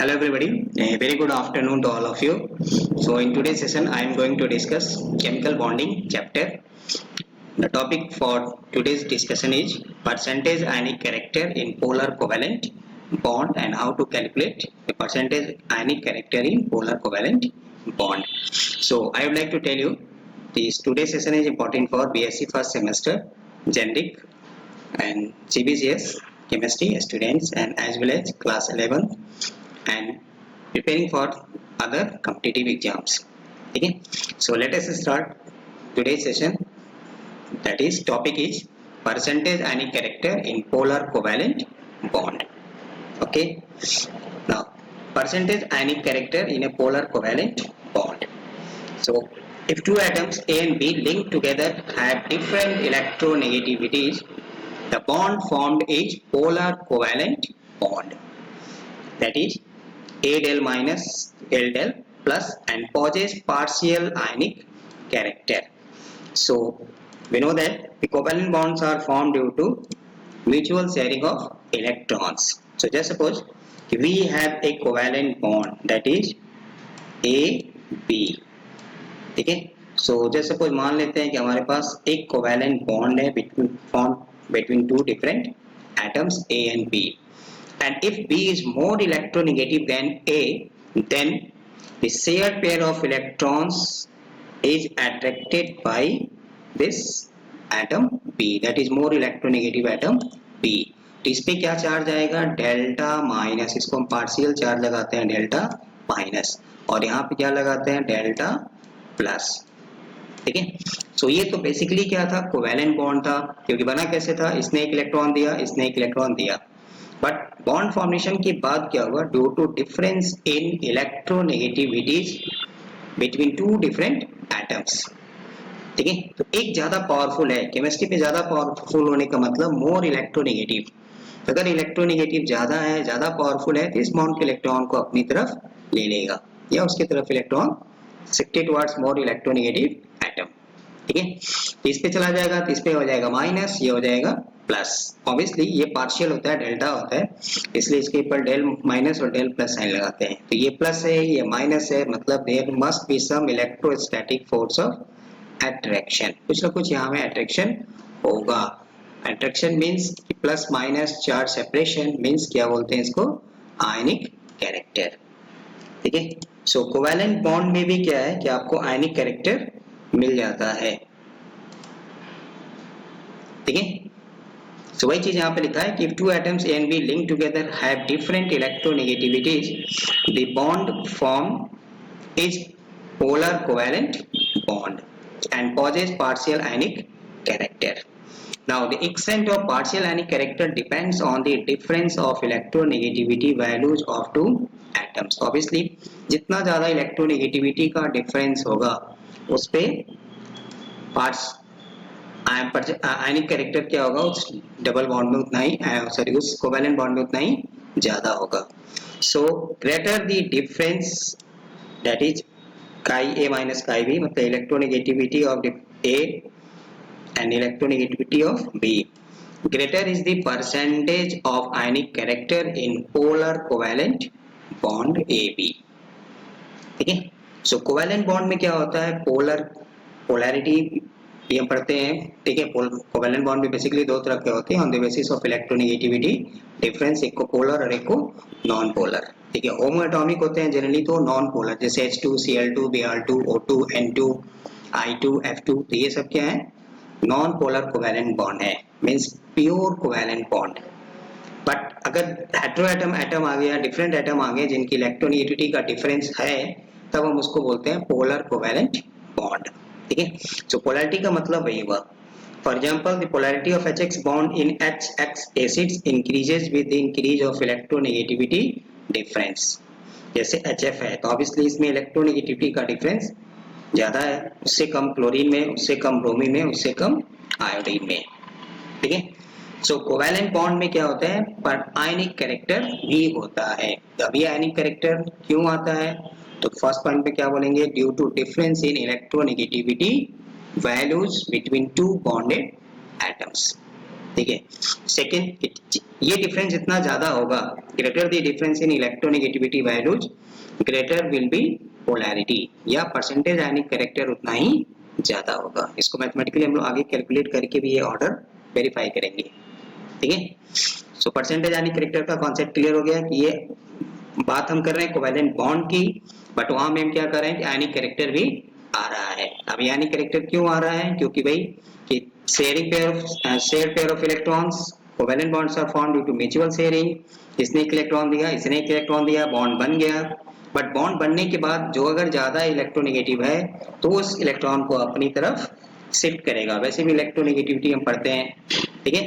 Hello everybody, a very good afternoon to all of you. So in today's session I am going to discuss chemical bonding chapter. The topic for today's discussion is percentage ionic character in polar covalent bond and how to calculate the percentage ionic character in polar covalent bond. So I would like to tell you this today's session is important for BSc first semester generic and GBCS chemistry students and as well as class 11 and preparing for other competitive exams. Okay, so let us start today's session. That is topic is percentage ionic character in polar covalent bond. Okay, now percentage ionic character in a polar covalent bond. So if two atoms A and B linked together have different electronegativities, the bond formed is polar covalent bond. That is A del minus L del plus and possess partial ionic character. So we know that the covalent bonds are formed due to mutual sharing of electrons. So just suppose we have a covalent bond that is AB. ठीक है, so just suppose मान लेते हैं कि हमारे पास एक covalent bond है between two different atoms A and B. And if B is more electronegative than A, then the shared pair of electrons is attracted by this atom B, that is more electronegative atom B. तो इस पे क्या charge आएगा? Delta minus, इसको हम partial charge लगाते हैं delta minus, और यहाँ पे क्या लगाते हैं? Delta plus. ठीक है, सो ये तो बेसिकली क्या था? कोवेलेंट बॉन्ड था, क्योंकि बना कैसे था? इसने एक इलेक्ट्रॉन दिया, इसने एक इलेक्ट्रॉन दिया. बट बॉन्ड फॉर्मेशन के बाद क्या हुआ? Due to difference in electronegativities between two different atoms. ठीक है, तो एक ज्यादा पावरफुल है. केमिस्ट्री में ज्यादा पावरफुल होने का मतलब मोर इलेक्ट्रोनेगेटिव. अगर इलेक्ट्रोनेगेटिव ज्यादा है, ज्यादा पावरफुल है, तो इस बॉन्ड के इलेक्ट्रॉन को अपनी तरफ ले लेगा या उसकी तरफ electron shifted towards more electronegative atom. ठीक है, तो इस पे चला जाएगा, तो इस पे हो जाएगा माइनस, ये हो जाएगा प्लस. ऑब्वियसली ये पार्शियल होता है, डेल्टा होता है, इसलिए इसके ऊपर डेल माइनस और डेल प्लस साइन लगाते हैं. तो ये प्लस है, ये माइनस है, मतलब there must be some electrostatic force of attraction. कुछ ना कुछ यहाँ में अट्रैक्शन होगा. Attraction means plus minus charge separation means क्या बोलते हैं इसको? Ionic character. ठीक है, सो कोवेलेंट बॉन्ड में भी क्या है कि आपको आयनिक कैरेक्टर मिल जाता है. ठीक है, सो वही चीज यहाँ पे लिखा है कि if two atoms A and B linked together have different electronegativities, the bond formed is polar covalent bond and possess partial ionic character. Now the extent of partial ionic character depends on the difference of electronegativity values of two atoms. Obviously जितना ज्यादा electronegativity का difference होगा उस पे parts आयनिक character क्या होगा? उस double bond में उतना ही, सॉरी उस कोवेलेंट बॉन्ड में उतना ही ज्यादा होगा. So greater the difference that is काई ए माइनस काई बी, मतलब electronegativity of A and electronegativity of B, greater is the percentage of ionic character in polar covalent bond AB. ठीक है, सो कोवेलेंट बॉन्ड में क्या होता है? पोलैरिटी ये हम पढ़ते हैं. ठीक है, कोवेलेंट बॉन्ड में बेसिकली दो तरह के होते हैं on the basis of electronegativity difference, एक को पोलर और एक को नॉन पोलर. ठीक है, होमो एटॉमिक होते हैं जनरली तो नॉन पोलर, जैसे H2 Cl2 Br2 O2 N2 I2 F2, तो ये सब क्या है? नॉन पोलर कोवेलेंट बॉन्ड है, means pure covalent bond. But अगर हेटेरो एटम आ गया, डिफरेंट एटम आ गए जिनकी इलेक्ट्रोनेगेटिविटी का डिफरेंस है, तब हम उसको बोलते हैं पोलर कोवेलेंट बॉन्ड. ठीक है, सो पोलैरिटी का मतलब वही हुआ. For example the polarity of HX bond in HX acids increases with the increase of electronegativity difference. जैसे HF है तो ऑब्वियसली इसमें इलेक्ट्रोनेगेटिविटी का डिफरेंस ज्यादा है, उससे कम क्लोरीन में, उससे कम ब्रोमीन में, उससे कम आयोडीन में. ठीक है, सो कोवेलेंट बॉन्ड में क्या होता है? पर आयनिक कैरेक्टर भी होता है. अभी आयनिक कैरेक्टर क्यों आता है? तो फर्स्ट पॉइंट पे क्या बोलेंगे? Due to difference in electronegativity values between two bonded atoms. ठीक है। सेकेंड, ये डिफरेंस जितना ज्यादा होगा, greater the difference in electronegativity values greater will be polarity, या परसेंटेज आयनिक कैरेक्टर उतना ही ज्यादा होगा। इसको मैथमेटिकली हम लोग आगे कैलकुलेट करके भी ये ऑर्डर वेरीफाई करेंगे, ठीक है। सो परसेंटेज आयनिक कैरेक्टर का कॉन्सेप्ट क्लियर हो गया कि ये बात हम कर रहे हैं कोवैलेंट बॉन्ड की, बट वहां में हम क्या कर रहे हैं कि आयनिक कैरेक्टर भी आ रहा है। अब ये आयनिक कैरेक्टर क्यों आ रहा है, क्योंकि भाई कि shared pair of electrons, covalent bonds are formed due to mutual sharing. इसने एक इलेक्ट्रॉन दिया, इसने एक इलेक्ट्रॉन दिया, बॉन्ड बन गया। बट बॉन्ड बनने के बाद जो अगर ज्यादा इलेक्ट्रोनेगेटिव है तो उस इलेक्ट्रॉन को अपनी तरफ शिफ्ट करेगा। वैसे भी इलेक्ट्रोनेगेटिविटी हम पढ़ते हैं, ठीक है।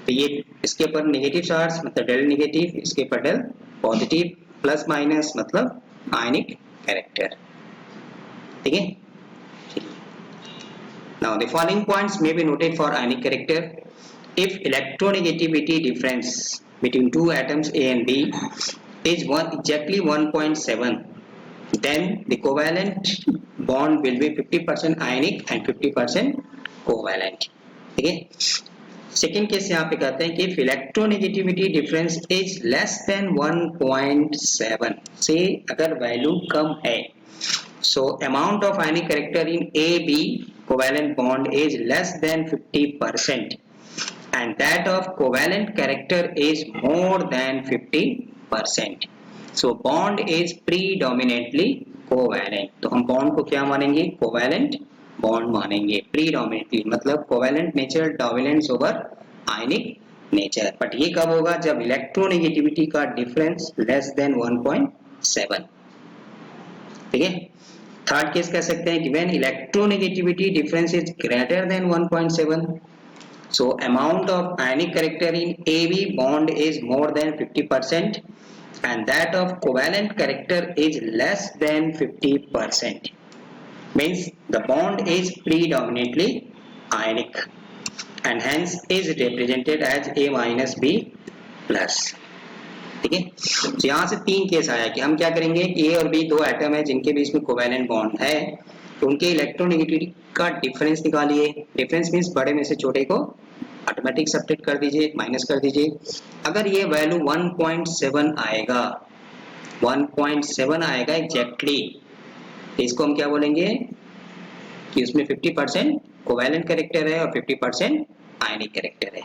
तो ये इसके ऊपर नेगेटिव चार्ज मतलब डेल नेगेटिव, इसके ऊपर डेल पॉजिटिव, प्लस माइनस मतलब आयनिक कैरेक्टर, ठीक है। Now the following points may be noted for ionic character. If electronegativity difference between two atoms A and B is exactly 1.7, then the covalent bond will be 50% ionic and 50% covalent, ठीक है। Second case यहाँ पे कहते हैं कि if electronegativity difference is less than 1.7, से अगर value कम है, so amount of ionic character in AB covalent bond is less than 50% and that of covalent character is more than 50%, so bond is predominantly covalent। तो हम bond को क्या मानेंगे, covalent bond मानेंगे। predominantly मतलब covalent nature dominance over ionic nature, but ये कब होगा, जब इलेक्ट्रोनेगेटिविटी का डिफरेंस लेस देन 1.7, ठीक है। थर्ड केस कह सकते हैं कि when electronegativity difference is greater than 1.7, so amount of ionic character in AB bond is more than 50% and that of covalent character is less than 50%, means the bond is predominantly ionic and hence is represented as A minus B plus, ठीक है। तो यहाँ से तीन case आया कि हम क्या करेंगे कि ए और बी दो एटम है जिनके बीच में कोवैलेंट बॉन्ड है, तो उनके इलेक्ट्रोनेगेटिविटी का डिफरेंस निकालिए। डिफरेंस मींस बड़े में से छोटे को ऑटोमेटिक सब्ट्रैक्ट कर दीजिए, माइनस कर दीजिए। अगर ये वैल्यू 1.7 आएगा, 1.7 आएगा एग्जैक्टली, तो इसको हम क्या बोलेंगे कि उसमें 50% कोवैलेंट कैरेक्टर है और 50% आयनिक कैरेक्टर है,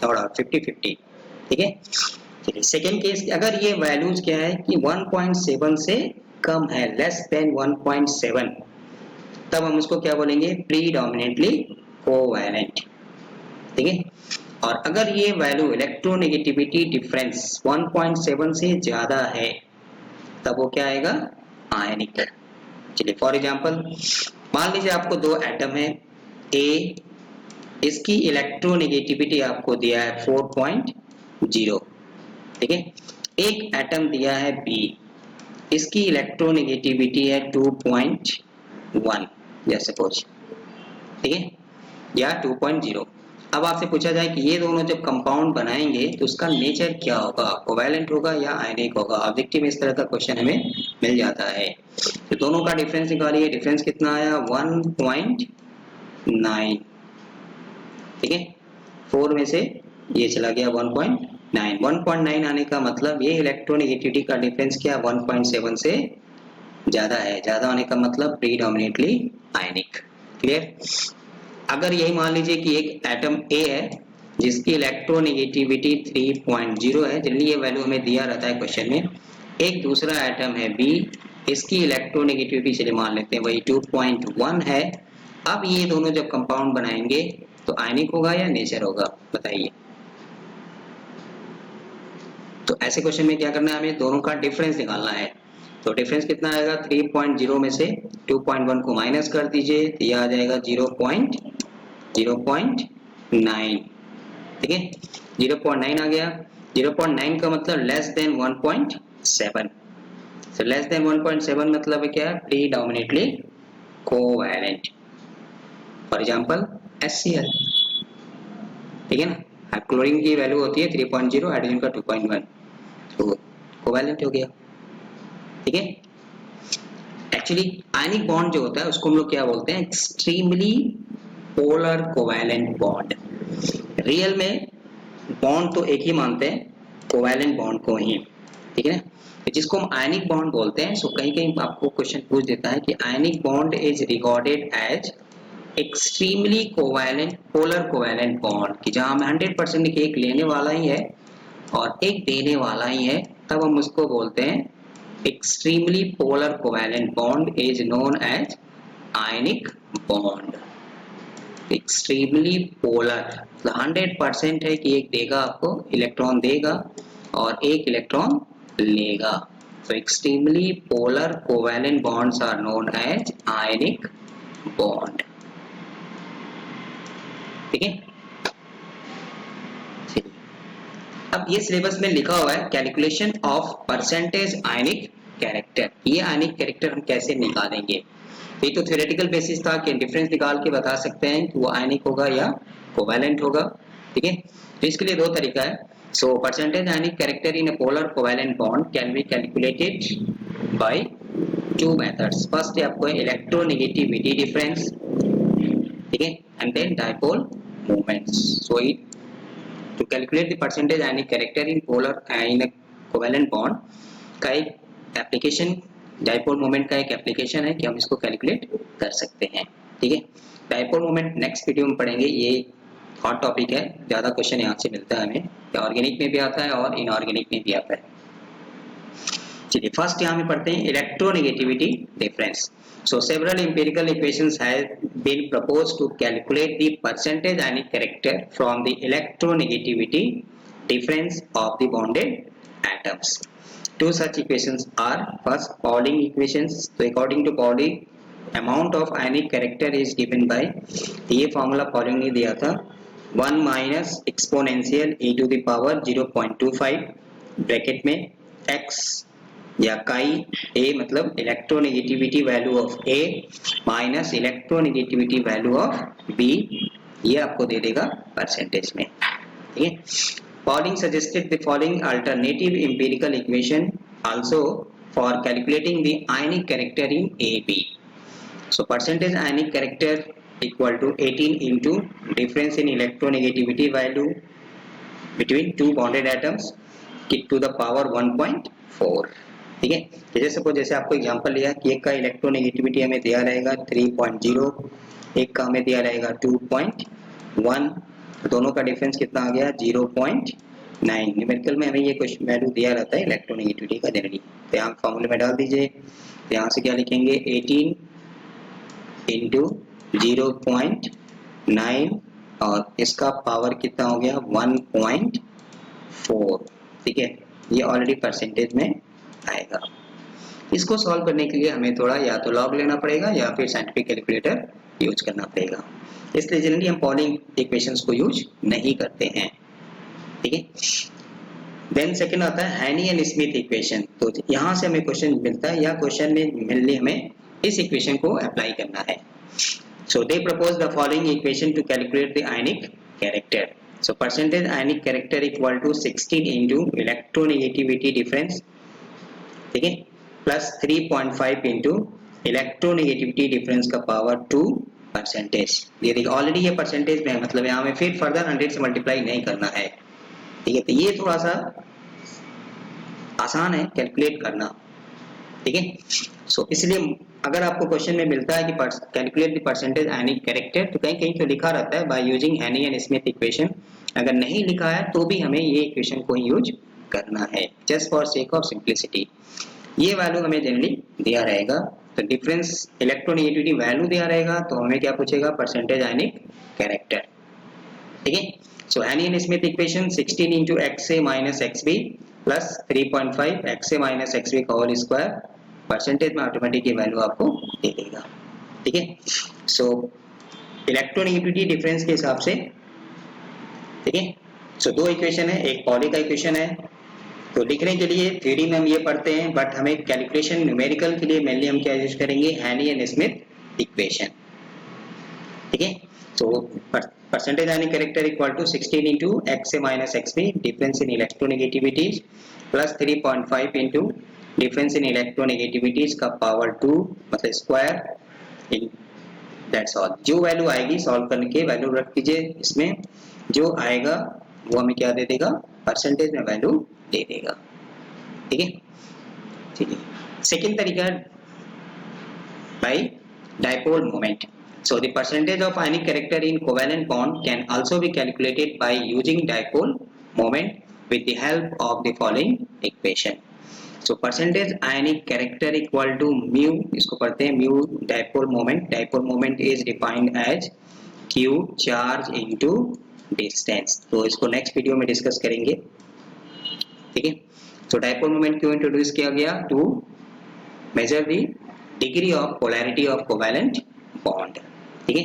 थोड़ा 50-50, ठीक है। चलिए सेकेंड केस, अगर ये वैल्यूज क्या है कि 1.7 से कम है, लेस देन 1.7, तब हम उसको क्या बोलेंगे, प्रीडोमिनेंटली कोवैलेंट, ठीक है। और अगर ये वैल्यू इलेक्ट्रोनेगेटिविटी डिफरेंस 1.7 से ज्यादा है तब वो क्या आएगा, आयनिक। चलिए फॉर एग्जांपल मान लीजिए आपको दो एटम है ए, इसकी इलेक्ट्रोनेगेटिविटी आपको दिया है 4.0, ठीक है। एक एटम दिया है बी, इसकी इलेक्ट्रोनेगेटिविटी है 2.1 जैसे सपोज, ठीक है, या 2.0। अब आपसे पूछा जाए कि ये दोनों जब कंपाउंड बनाएंगे तो उसका नेचर क्या होगा, कोवैलेंट होगा या आयनिक होगा। ऑब्जेक्टिव में इस तरह का क्वेश्चन हमें मिल जाता है। तो दोनों का डिफरेंस निकालिए, डिफरेंस कितना आया 1.9, ठीक है। 4 में से ये चला गया 1.9, 1.9 आने का मतलब ये इलेक्ट्रोनेगेटिविटी का डिफरेंस क्या 1.7 से ज्यादा है, ज्यादा होने का मतलब प्रीडोमिनेंटली आयनिक, क्लियर। अगर यही मान लीजिए कि एक एटम ए है जिसकी इलेक्ट्रोनेगेटिविटी 3.0 है, जनरली ये वैल्यू हमें दिया रहता है क्वेश्चन में। एक दूसरा एटम है बी, इसकी इलेक्ट्रोनेगेटिविटी चलिए मान लेते हैं वही 2.1 है। अब ये दोनों जब कंपाउंड बनाएंगे तो आयनिक होगा या नेचर होगा, बताइए। तो ऐसे क्वेश्चन में क्या करना है, हमें दोनों का डिफरेंस निकालना है। तो डिफरेंस कितना आएगा, 3.0 में से 2.1 को माइनस कर दीजिए तो यह आ जाएगा 0.9, ठीक है। 0.9 आ गया। 0.9 का मतलब लेस देन 1.7, तो लेस देन 1.7 मतलब क्या है, predominantly covalent. For example HCl, ठीक है ना। क्लोरीन की वैल्यू होती है 3.0, हाइड्रोजन का 2.1, तो कोवैलेंट हो गया, ठीक है। एक्चुअली आयनिक बॉन्ड जो होता है उसको हम लोग क्या बोलते हैं, extremely polar covalent bond. Real में बॉन्ड तो एक ही मानते हैं, कोवैलेंट बॉन्ड को ही, ठीक है ना, जिसको हम आयनिक बॉन्ड बोलते हैं। सो कहीं कहीं आपको क्वेश्चन पूछ देता है कि ionic bond is recorded as extremely covalent polar covalent bond, कि जहां में 100% एक लेने वाला ही है और एक देने वाला ही है, तब हम उसको बोलते हैं extremely polar covalent bond is known as ionic bond. Extremely polar 100% है कि एक देगा आपको इलेक्ट्रॉन देगा और एक इलेक्ट्रॉन लेगा। So extremely polar covalent bonds are known as ionic bond। ठीक है, अब ये सिलेबस में लिखा हुआ है calculation of percentage ionic character. ये आयनिक कैरेक्टर हम कैसे निकालेंगे? ये तो थ्योरेटिकल बेसिस था कि डिफरेंस निकाल के बता सकते हैं कि वो आयनिक होगा या कोवैलेंट होगा, ठीक है। तो इसके लिए दो तरीका है। So percentage ionic character in a polar covalent bond can be calculated by two methods. First है आपको इलेक्ट्रोनेगेटिविटी डिफरेंस, ठीक है, and then dipole moments. So it to calculate the percentage ionic character in polar in a covalent bond का एक application, dipole moment का एक application है कि हम इसको कैलकुलेट कर सकते हैं, ठीक है। डायपोल मोमेंट नेक्स्ट वीडियो में पढ़ेंगे, ये हॉट टॉपिक है, ज्यादा क्वेश्चन यहाँ से मिलता है हमें, ऑर्गेनिक में भी आता है और इनऑर्गेनिक में भी आता है। चलिए फर्स्ट यहाँ में पढ़ते हैं electronegativity difference. So several empirical equations have been proposed to calculate the percentage ionic character from the electronegativity difference of the bonded atoms. Two such equations are first Pauling equations. So according to Pauling, amount of ionic character is given by, ये formula Pauling ने दिया था 1 minus exponential e to the power 0.25 bracket में x या काई a मतलब electronegativity value of a minus electronegativity value of b, ये आपको दे देगा परसेंटेज में, ठीक है। Pauling suggested the following alternative empirical equation also for calculating the ionic character in AB. So percentage ionic character equal to 18 into difference in electronegativity value between two bonded atoms to the power 1.4, ठीक है। जैसे suppose जैसे आपको example लिया कि एक का electronegativity हमें दिया रहेगा 3.0, एक का हमें दिया रहेगा 2.1, दोनों का डिफरेंस कितना आ गया 0.9। न्यूमेरिकल में हमें ये क्वेश्चन वैल्यू दिया रहता है इलेक्ट्रोनेगेटिविटी का जनरली, तो यहाँ फॉर्मूले में डाल दीजिए। तो यहाँ से क्या लिखेंगे 18 इंटू 0.9 और इसका पावर कितना हो गया 1.4, ठीक है। ये ऑलरेडी परसेंटेज में आएगा। इसको सॉल्व करने के लिए हमें थोड़ा या तो लॉग लेना पड़ेगा या फिर साइंटिफिक कैलकुलेटर यूज करना पड़ेगा, इसलिए जनरली हम पॉलिंग इक्वेशंस को यूज नहीं करते हैं, ठीक है। देन सेकंड आता है हैनी एंड स्मिथ इक्वेशन। तो यहाँ से हमें क्वेश्चन मिलता है या क्वेश्चन में मेनली हमें इस इक्वेशन को अप्लाई करना है। So they propose the following equation to calculate the ionic character. So percentage ionic character equal to 16 into electronegativity difference, ठीक है, प्लस 3.5 इंटू इलेक्ट्रोनेगेटिविटी डिफरेंस का पावर 2 परसेंटेज। ये देखिए ऑलरेडी ये परसेंटेज में है, मतलब यहाँ में फिर फर्दर 100 से मल्टीप्लाई नहीं करना है, ठीक है। तो ये थोड़ा सा आसान है कैलकुलेट करना, ठीक है। सो इसलिए अगर आपको क्वेश्चन में मिलता है कि calculate the percentage ionic character, तो कहीं कहीं तो लिखा रहता है बाय यूजिंग हैनी एंड स्मिथ इक्वेशन। अगर नहीं लिखा है तो भी हमें ये इक्वेशन को यूज करना है just for sake of simplicity. ये वैल्यू हमें जनरली दिया रहेगा, तो डिफरेंस इलेक्ट्रोनेगेटिविटी वैल्यू दिया रहेगा, तो हमें क्या पूछेगा परसेंटेज आयनिक कैरेक्टर, ठीक है। सो हैनी and Smith equation 16 into XA minus XB plus 3.5 XA minus XB का होल स्क्वायर, परसेंटेज में ऑटोमेटिक ये वैल्यू आपको दे देगा, ठीक है। सो इलेक्ट्रोनेगेटिविटी डिफरेंस के हिसाब से, ठीक है। सो दो इक्वेशन है, एक पॉली का इक्वेशन है, तो लिखने के लिए थ्योरी में हम ये पढ़ते हैं, बट हमें कैलकुलेशन न्यूमेरिकल के लिए मेनली हम क्या यूज करेंगे हैनी एंड स्मिथ इक्वेशन, ठीक है। So percentage ionic character equal to 16 into XA minus XB difference in electronegativities plus 3.5 into difference in electronegativities का पावर 2 मतलब स्क्वायर इन दैट्स ऑल। जो वैल्यू आएगी सॉल्व करने के वैल्यू रख दीजिए इसमें, जो आएगा वो हमें क्या दे देगा, परसेंटेज में वैल्यू दे देगा। ठीक है, ठीक है। सेकेंड तरीका by dipole moment. So the percentage of ionic character in covalent bond can also be calculated by using dipole moment with the help of the following equation. So percentage ionic character equal to mu, इसको पढ़ते हैं mu dipole moment. Dipole moment is defined as q charge into distance. तो इसको next video में discuss करेंगे। ठीक है, तो dipole moment क्यों introduce किया गया, to measure the degree of polarity of covalent bond। ठीक है,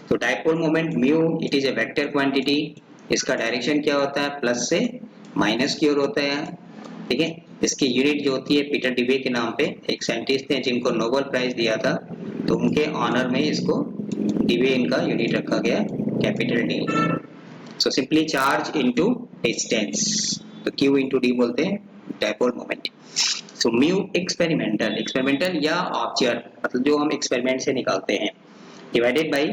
तो dipole moment mu it is a vector quantity, इसका डायरेक्शन क्या होता है, प्लस से माइनस की ओर होता है। ठीक है, इसकी यूनिट जो होती है पीटर डिबे के नाम पे एक साइंटिस्ट थे जिनको नोबेल प्राइज दिया था, तो उनके ऑनर में इसको डिबे इनका यूनिट रखा गया, capital D. So simply charge into distance, तो क्यू इनटू डी बोलते हैं dipole moment. So mu experimental, experimental या ऑब्जर्व मतलब जो हम एक्सपेरिमेंट से निकालते हैं, डिवाइडेड बाय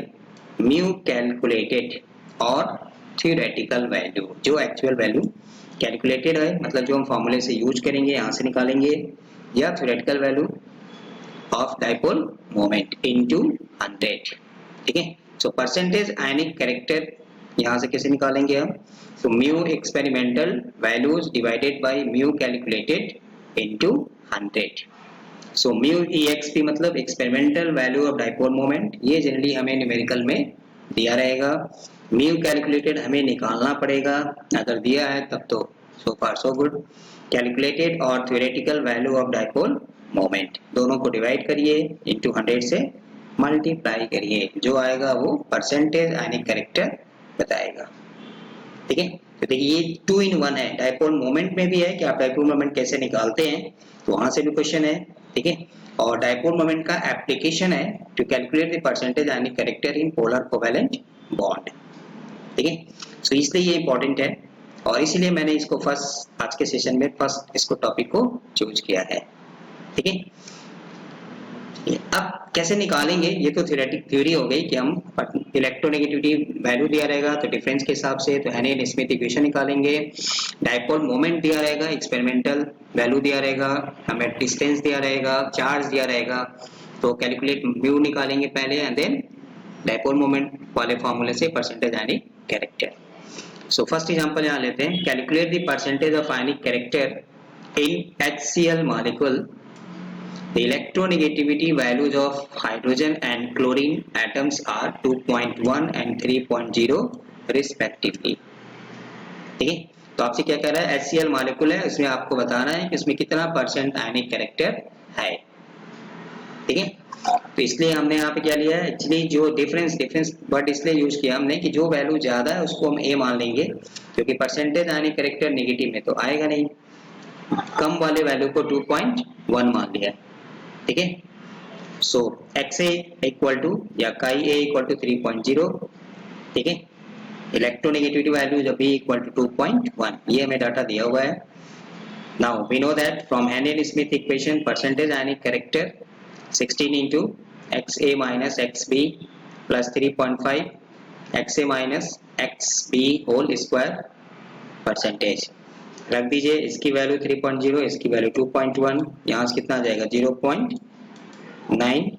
म्यू कैलकुलेटेड और थ्योरेटिकल वैल्यू, जो एक्चुअल वैल्यू कैलकुलेटेड है मतलब जो हम फॉर्मूले से यूज करेंगे यहाँ से निकालेंगे, या theoretical value of dipole moment into 100। ठीक है, सो परसेंटेज आयनिक कैरेक्टर यहाँ से कैसे निकालेंगे हम, तो mu experimental values divided by mu calculated into 100। So mu EXP मतलब experimental value of dipole moment, ये जनरली हमें न्यूमेरिकल में दिया रहेगा। म्यू कैलकुलेटेड हमें निकालना पड़ेगा, अगर दिया है तब तो सो फार सो गुड। कैलकुलेटेड और theoretical value of dipole moment दोनों को डिवाइड करिए, इंटू 100 से मल्टीप्लाई करिए, जो आएगा वो परसेंटेज आयनिक कैरेक्टर बताएगा। ठीक है, तो देखिए ये 2 in 1 है, डाइपोल मोमेंट में भी है कि आप डाइपोल मोमेंट कैसे निकालते हैं, तो वहां से भी क्वेश्चन है। ठीक है, और डाइपोल मोमेंट का एप्लीकेशन है to calculate the percentage ionic character in polar covalent bond. ठीक है, सो इसलिए ये इंपॉर्टेंट है और इसीलिए मैंने इसको फर्स्ट आज के सेशन में फर्स्ट इसको टॉपिक को चूज किया है। ठीक है, अब कैसे निकालेंगे, ये तो थ्योरी हो गई कि हम इलेक्ट्रोनेगेटिविटी वैल्यू दिया रहेगा तो डिफरेंस के हिसाब से तो हेनियल स्मिथ इक्वेशन निकालेंगे, डाइपोल मोमेंट दिया रहेगा, एक्सपेरिमेंटल वैल्यू दिया रहेगा, हमें डिस्टेंस दिया रहेगा, चार्ज दिया रहेगा, तो कैलकुलेट म्यू निकालेंगे पहले एंड देन डाइपोल मोमेंट वाले फॉर्मूले से percentage ionic character. So first example यहाँ लेते हैं, calculate the percentage of ionic character in HCl molecule. The electronegativity values of hydrogen and chlorine atoms are 2.1 and 3.0 respectively। ठीक है, तो आपसे क्या कह रहा है, HCl मॉलिक्यूल है, इसमें आपको बताना है कि इसमें कितना परसेंट आयनिक कैरेक्टर है। ठीक है, तो इसलिए हमने यहाँ पे क्या लिया है, एक्चुअली जो डिफरेंस वर्ड इसलिए यूज किया हमने कि जो वैल्यू ज्यादा है उसको हम A मान लेंगे, क्योंकि परसेंटेज आयनिक कैरेक्टर नेगेटिव में तो आएगा नहीं, कम वाले वैल्यू को 2.1 मान लिया। ठीक है, सो XA इक्वल टू या काई A इक्वल टू 3.0। ठीक है, इलेक्ट्रोनेगेटिविटी वैल्यू जब B इक्वल टू 2.1, ये हमें डाटा दिया हुआ है। Now we know that from Hannay Smith equation percentage ionic character 16 into XA minus XB plus 3.5 XA minus XB whole square percentage रख दीजिए, इसकी वैल्यू 3.0, इसकी वैल्यू 2.1, यहाँ से कितना आ जाएगा 0.9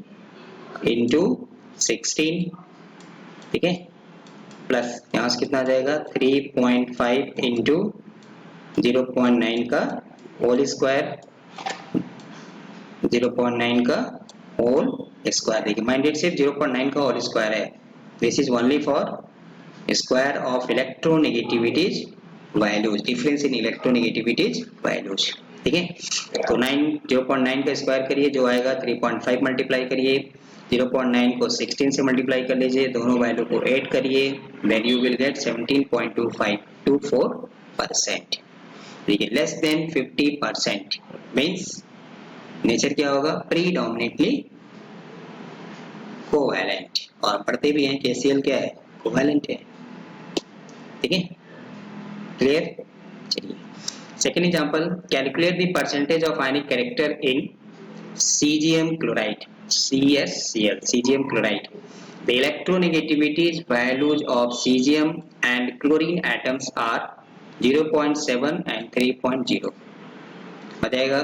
इंटू 16। ठीक है, प्लस यहाँ से कितना आ जाएगा 3.5 इंटू 0.9 का होल स्क्वायर, 0.9 का होल स्क्वायर। देखिए माइंडेड सिर्फ 0.9 का होल स्क्वायर है, this is only for square of electronegativities values, difference in electronegativities values. ठीक है, तो 0.9 का स्क्वायर करिए, जो आएगा 3.5 मल्टीप्लाई करिए, 0.9 को 16 से मल्टीप्लाई कर लीजिए, दोनों वैल्यू को ऐड करिए, वैल्यू विल गेट 17.2524%। ठीक है, लेस देन 50% मीन्स नेचर क्या होगा, प्रीडोमिनेटली कोवैलेंट, और पढ़ते भी हैं कि HCl क्या है, कोवैलेंट है। ठीक है, क्लियर। चलिए second example, calculate the percentage of ionic character in CgM chloride. CsCl, cesium chloride. The electronegativity values of cesium and chlorine atoms are 0.7 and 3.0. बताएगा.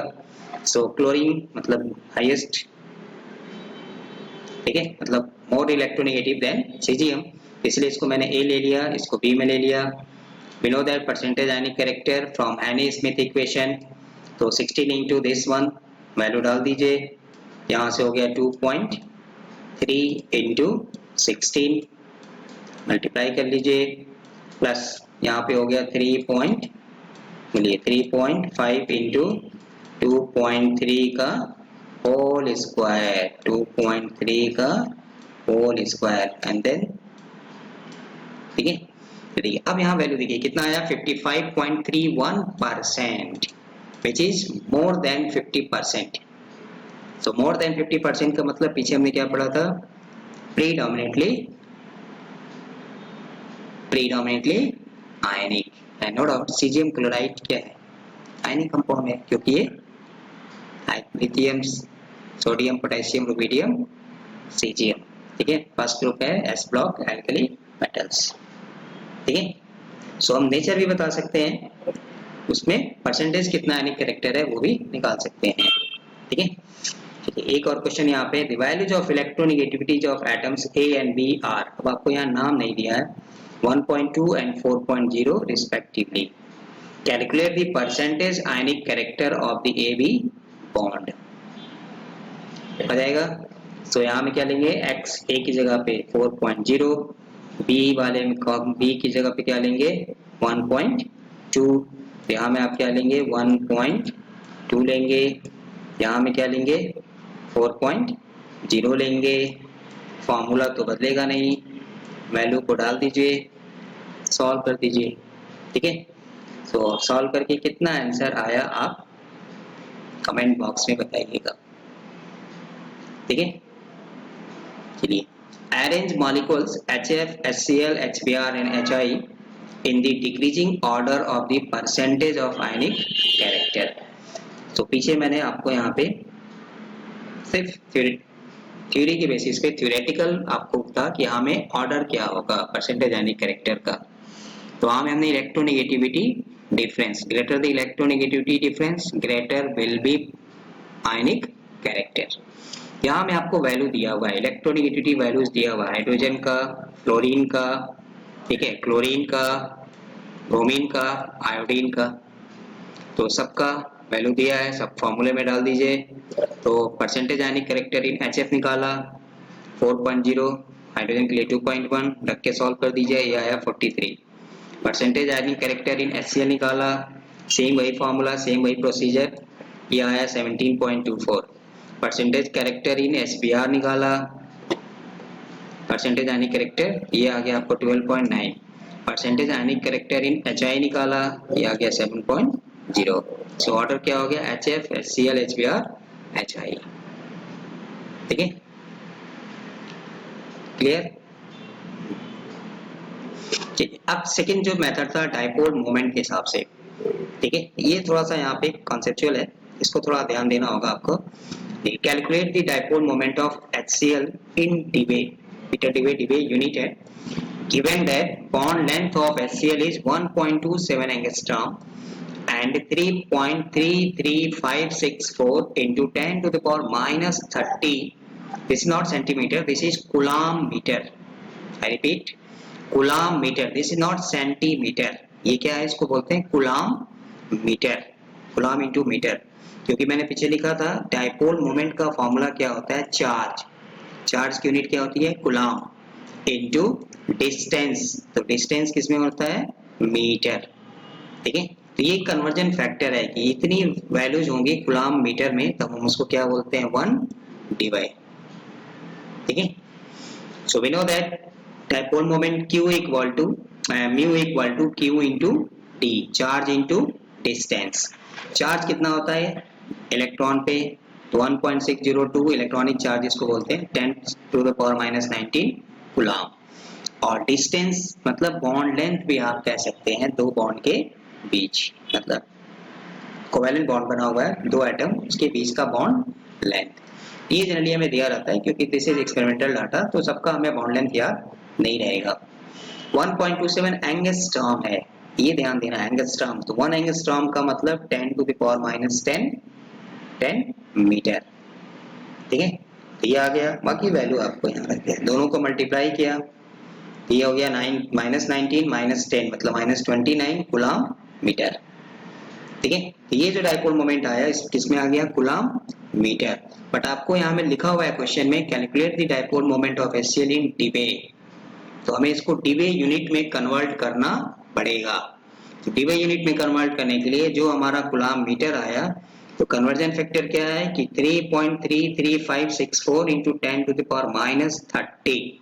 So chlorine मतलब highest, ठीक है, मतलब more electronegative than cesium, इसलिए इसको मैंने A ले लिया, इसको B में ले लिया. We know that percentage ionic character from Haney-Smith equation. तो 16 into this one वैल्यू डाल दीजिए, यहाँ से हो गया 2.3 into 16 मल्टीप्लाई कर लीजिए, प्लस यहाँ पे हो गया 3.5 into 2.3 का होल स्क्वायर, 2.3 का होल स्क्वायर एंड देन, ठीक है. देखिए अब यहाँ वैल्यू देखिए कितना आया, 55.31%, which is more than 50%. So more than 50% का मतलब पीछे हमने क्या पढ़ा था, predominantly ionic. and no doubt cesium chloride क्या है, आयनिक कंपाउंड है, क्योंकि ये lithium, sodium, potassium, rubidium, caesium, ठीक है. फर्स्ट ग्रुप है एस ब्लॉक एल्कली मेटल्स, ठीक है. सो हम नेचर भी बता सकते हैं, उसमें परसेंटेज कितना आयनिक कैरेक्टर है वो भी निकाल सकते हैं, ठीक है. एक और क्वेश्चन यहाँ पे, the values of electronegativities of atoms A and B are. अब आपको यहाँ नाम नहीं दिया है, 1.2 and 4.0 respectively. Calculate the percentage ionic character of the A B bond. हो जाएगा. सो यहाँ में क्या लेंगे, x ए की जगह पे 4.0, बी वाले में बी की जगह पे क्या लेंगे 1.2, यहाँ में आप क्या लेंगे 1.2 लेंगे, यहाँ में क्या लेंगे 4.0 लेंगे. फॉर्मूला तो बदलेगा नहीं, वैल्यू को डाल दीजिए, सॉल्व कर दीजिए, ठीक है. सो सॉल्व करके कितना आंसर आया आप कमेंट बॉक्स में बताइएगा, ठीक है. चलिए, arrange molecules HF, HCl, HBr and HI in the decreasing order of the percentage of ionic character. तो पीछे मैंने आपको यहाँ पे सिर्फ थ्योरी के बेसिस पे थ्योरेटिकल आपको था कि हमें ऑर्डर क्या होगा परसेंटेज आयनिक कैरेक्टर का. तो वहाँ में हमने electronegativity difference, greater the electronegativity difference greater will B ionic character. यहाँ में आपको वैल्यू दिया हुआ है, इलेक्ट्रोनेगेटिविटी वैल्यूज दिया हुआ है हाइड्रोजन का, फ्लोरीन का, ठीक है, क्लोरीन का, ब्रोमीन का, आयोडीन का, तो सबका वैल्यू दिया है, सब फॉर्मूले में डाल दीजिए. तो परसेंटेज आयनिक कैरेक्टर इन HF निकाला 4.0, हाइड्रोजन के लिए 2.1 रख के सॉल्व कर दीजिए, ये आया 43. परसेंटेज आयनिक कैरेक्टर इन HCl निकाला, सेम वही फॉर्मूला, सेम वही प्रोसीजर, ये आया 17.24. परसेंटेज कैरेक्टर इन SBr निकाला, परसेंटेज आयनिक कैरेक्टर ये आ गया आपको 12.9. परसेंटेज आयनिक कैरेक्टर इन HI निकाला, ये आ गया 7.0. सो ऑर्डर क्या हो गया, HF, HCl, HBr, HI, ठीक है. क्लियर. अब सेकंड जो मेथड था डाइपोल मोमेंट के हिसाब से, ठीक है, ये थोड़ा सा यहाँ पे कॉन्सेप्चुअल है, इसको थोड़ा ध्यान देना होगा आपको. Calculate the dipole moment of HCl in dBA, metre dBA unit है. Given that bond length of HCl is 1.27 angstrom and 3.33564 into 10 to the power minus 30. This is not centimeter, this is coulomb meter. I repeat, coulomb meter. This is not centimeter. ये क्या है, इसको बोलते हैं coulomb meter. coulomb into meter. क्योंकि मैंने पीछे लिखा था डाइपोल मोमेंट का फॉर्मूला क्या होता है, चार्ज. चार्ज की यूनिट क्या होती है, coulomb into distance. तो डिस्टेंस किसमें होता है, मीटर, ठीक है. तो ये कन्वर्जन फैक्टर है कि इतनी वैल्यूज होंगी कुलाम मीटर में, तब हम उसको क्या बोलते हैं 1 डिवाइड, ठीक है. So we know that dipole moment Q equal to mu equal to Q into D, charge into distance. Charge कितना होता है इलेक्ट्रॉन पे, तो 1.602 इलेक्ट्रॉनिक चार्ज इसको बोलते हैं 10 to the power minus 19 coulomb. और डिस्टेंस मतलब बॉन्ड लेंथ भी आप कह सकते हैं, दो बॉन्ड के बीच, मतलब कोवेलेंट बॉन्ड बना हुआ है दो एटम, उसके बीच का बॉन्ड लेंथ. ये जनरली हमें दिया रहता है क्योंकि दिस इज एक्सपेरिमेंटल डाटा, तो सबका हमें बॉन्ड लेंथ याद नहीं रहेगा। 1.27 एंगस्ट्रॉम है, ये ध्यान देना एंगस्ट्रॉम। तो 1 एंगस्ट्रॉम का मतलब 10 to the power minus 10 metre. ठीक है, तो ये आ गया। बाकी वैल्यू आपको यहाँ रख दिया, दोनों को मल्टीप्लाई किया, ये हो गया 9 माइनस 19 माइनस 10 मतलब माइनस 29 कूलम मीटर। ठीक है, तो ये जो डाइपोल मोमेंट आया इस किसमें आ गया, कूलम मीटर। बट आपको यहाँ में लिखा हुआ है क्वेश्चन में calculate the dipole moment of HCl इन डीबे, तो हमें इसको डीबे यूनिट में कन्वर्ट करना पड़ेगा। तो डीबे यूनिट में कन्वर्ट करने के लिए जो हमारा कूलम मीटर आया, तो कन्वर्जन फैक्टर क्या है कि 3.33564 into 10 to the power minus 30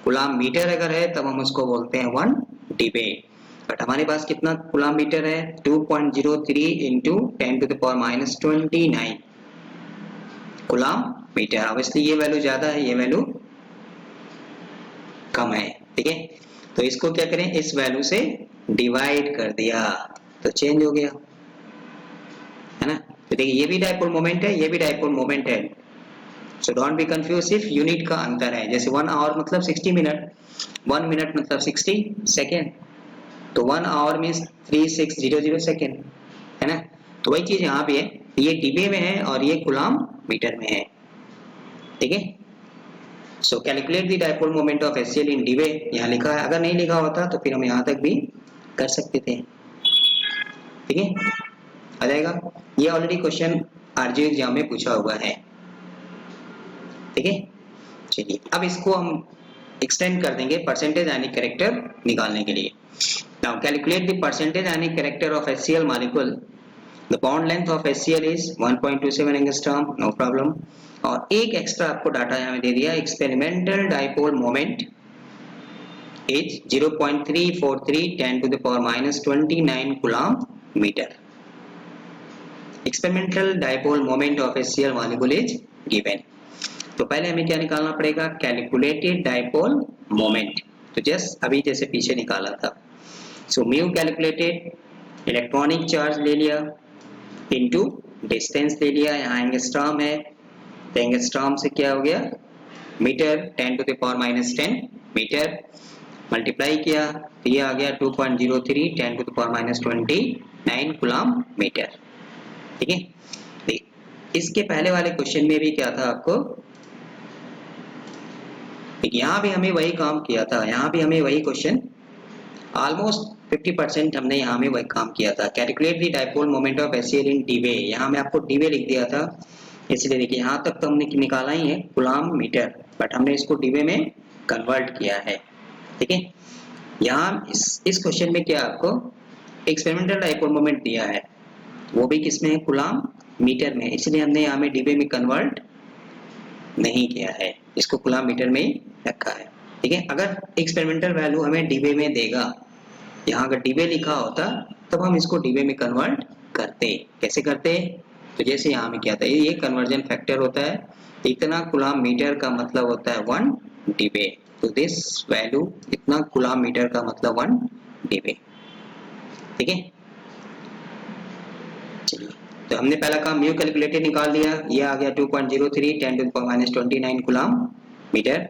coulomb metre अगर है तब हम उसको बोलते हैं 1 डीबे। बट हमारे पास कितना कूलम मीटर है, 2.03 into 10 to the power minus 29 coulomb metre. Obviously ये वैल्यू ज्यादा है, ये वैल्यू कम है। ठीक है, तो इसको क्या करें, इस वैल्यू से डिवाइड कर दिया तो चेंज हो गया, है ना। तो देखिए ये भी डाइपोल मोमेंट है, ये भी डाइपोल मोमेंट है। सो डोंट बी कंफ्यूज, सिर्फ यूनिट का अंतर है। जैसे 1 आवर मतलब 60 मिनट, 1 मिनट मतलब 60 सेकेंड, तो 1 आवर मीन्स 3600 सेकेंड, है ना। तो वही चीज यहाँ भी है, ये डीबे में है और ये कूलम मीटर में है। ठीक है, सो calculate the dipole moment of HCl इन डीबे, यहाँ लिखा है। अगर नहीं लिखा होता तो फिर हम यहाँ तक भी कर सकते थे। ठीक है, आ जाएगा। ये ऑलरेडी क्वेश्चन आरजी एग्जाम में पूछा हुआ है। ठीक है, चलिए अब इसको हम एक्सटेंड कर देंगे परसेंटेज आयनिक कैरेक्टर निकालने के लिए। Now calculate the percentage ionic character of HCl molecule. The bond length of HCl is 1.27 angstrom, no problem. और एक एक्स्ट्रा आपको डाटा यहाँ में दे दिया, experimental dipole moment is 0.343 10 to the power minus 29 coulomb metre. Experimental dipole moment of HCl molecule is given. तो पहले हमें क्या निकालना पड़ेगा, कैलकुलेटेड डाइपोल मोमेंट। तो जस्ट अभी जैसे पीछे निकाला था, सो म्यू कैलकुलेटेड, इलेक्ट्रॉनिक चार्ज ले लिया इनटू डिस्टेंस ले लिया, यहाँ एंगस्ट्रॉम है तो एंगस्ट्रॉम से क्या हो गया metre, 10 to the power minus 10 metre, multiply किया तो ये आ गया 2.03 10 to the power minus 29 coulomb metre. ठीक है, इसके पहले वाले क्वेश्चन में भी क्या था आपको, यहाँ भी हमें वही काम किया था, यहाँ भी हमें वही क्वेश्चन ऑलमोस्ट 50% हमने यहाँ में वही काम किया था। Calculate the dipole moment of HCl इन डीबे, यहाँ में आपको डीबे लिख दिया था, इसलिए देखिए यहाँ तक तो हमने निकाला ही है कूलम मीटर, बट हमने इसको डीबे में कन्वर्ट किया है। ठीक है, यहाँ इस क्वेश्चन में क्या आपको एक्सपेरिमेंटल डाइपोल मोमेंट दिया है, वो भी किसमें है, कूलम मीटर में, इसलिए हमने यहाँ में डीबे में कन्वर्ट नहीं किया है, इसको कूलम मीटर में ही रखा है। ठीक है, अगर एक्सपेरिमेंटल वैल्यू हमें डीबे में देगा, यहाँ अगर डीबे लिखा होता तब हम इसको डीबे में कन्वर्ट करते। कैसे करते, तो जैसे यहाँ में क्या था, ये कन्वर्जन फैक्टर होता है, इतना कूलम मीटर का मतलब होता है 1 डीबे, तो दिस वैल्यू इतना कूलम मीटर का मतलब 1 डीबे। ठीक है, चलिए तो हमने पहला काम म्यू कैलकुलेटेड निकाल दिया, ये आ गया 2.03 10 to the power minus 29 coulomb metre.